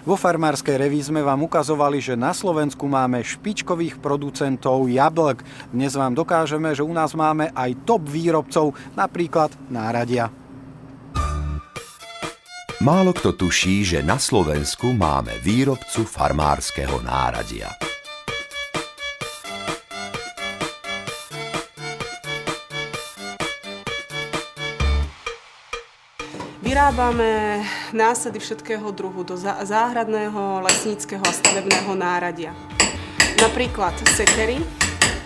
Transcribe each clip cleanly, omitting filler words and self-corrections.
Vo farmárskej reví sme vám ukazovali, že na Slovensku máme špičkových producentov jablk. Dnes vám dokážeme, že u nás máme aj top výrobcov, napríklad náradia. Málo kto tuší, že na Slovensku máme výrobcu farmárskeho náradia. Vyrábame násady všetkého druhu do záhradného, lesníckeho a stavebného náradia. Napríklad sekery,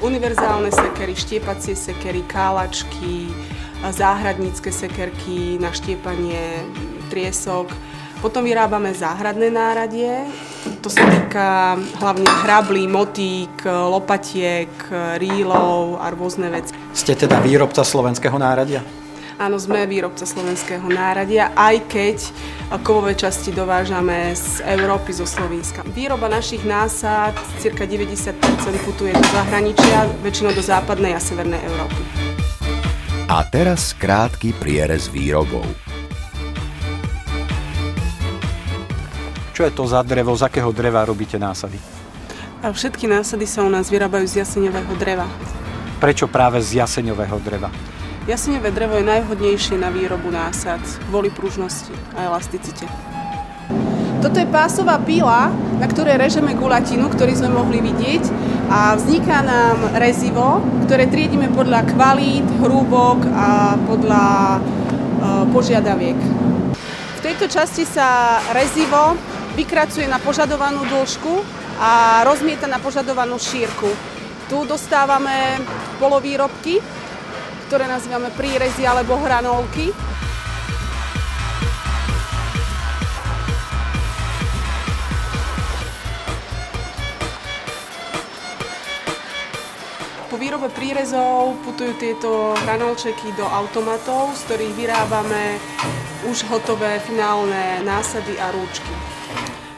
univerzálne sekery, štiepacie sekery, kálačky, záhradnícke sekerky na štiepanie triesok. Potom vyrábame záhradné náradie, to sa týka hlavne hrablí, motík, lopatiek, rýlov a rôzne veci. Ste teda výrobca slovenského náradia? Áno, sme výrobca slovenského náradia, aj keď kovové časti dovážame z Európy, zo Slovenska. Výroba našich násad, cirka 90% putuje do zahraničia, väčšinou do západnej a severnej Európy. A teraz krátky prierez výrobou. Čo je to za drevo, z akého dreva robíte násady? A všetky násady sa u nás vyrábajú z jaseňového dreva. Prečo práve z jaseňového dreva? Jaseňové drevo je najvhodnejšie na výrobu násad kvôli pružnosti a elasticite. Toto je pásová pila, na ktorej režeme guľatinu, ktorý sme mohli vidieť, a vzniká nám rezivo, ktoré triedime podľa kvalít, hrúbok a podľa požiadaviek. V tejto časti sa rezivo vykracuje na požadovanú dĺžku a rozmieta na požadovanú šírku. Tu dostávame polovýrobky, ktoré nazývame prírezy alebo hranolky. Po výrobe prírezov putujú tieto hranolčeky do automatov, z ktorých vyrábame už hotové finálne násady a rúčky.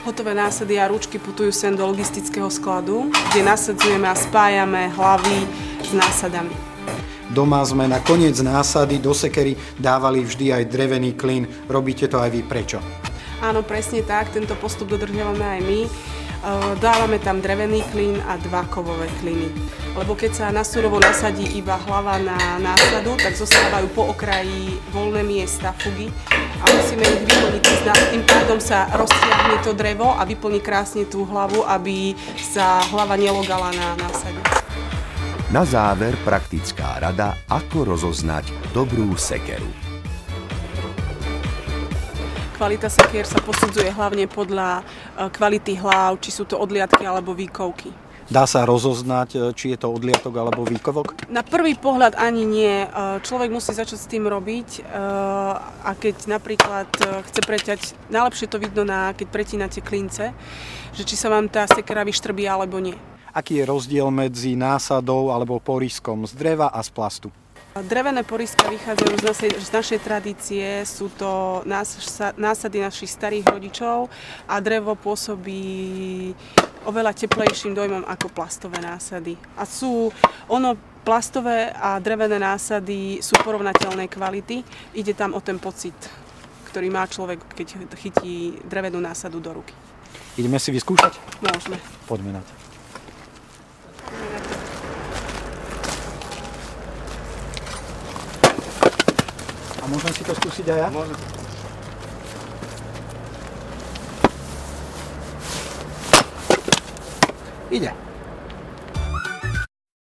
Hotové násady a rúčky putujú sem do logistického skladu, kde nasadzujeme a spájame hlavy s násadami. Doma sme na koniec násady do sekery dávali vždy aj drevený klin. Robíte to aj vy, prečo? Áno, presne tak, tento postup dodržiavame aj my. Dávame tam drevený klin a 2 kovové kliny. Lebo keď sa na surovo nasadí iba hlava na násadu, tak zostávajú po okraji voľné miesta, fugy, a musíme ich vyplniť. Tým pádom sa roztiahne to drevo a vyplní krásne tú hlavu, aby sa hlava nelogala na násade. Na záver praktická rada, ako rozoznať dobrú sekeru. Kvalita sekier sa posudzuje hlavne podľa kvality hlav, či sú to odliatky alebo výkovky. Dá sa rozoznať, či je to odliatok alebo výkovok? Na prvý pohľad ani nie. Človek musí začať s tým robiť, a keď napríklad chce preťať, najlepšie to vidno, keď pretínate klince, že či sa vám tá sekera vyštrbí alebo nie. Aký je rozdiel medzi násadou alebo poryskom z dreva a z plastu? Drevené poryska vychádzajú z našej tradície, sú to násady našich starých rodičov a drevo pôsobí oveľa teplejším dojmom ako plastové násady. A plastové a drevené násady sú porovnateľnej kvality, ide tam o ten pocit, ktorý má človek, keď chytí drevenú násadu do ruky. Ideme si vyskúšať? Môžeme. Poďme na to. A môžem si to skúsiť aj ja? Môžem. Ide.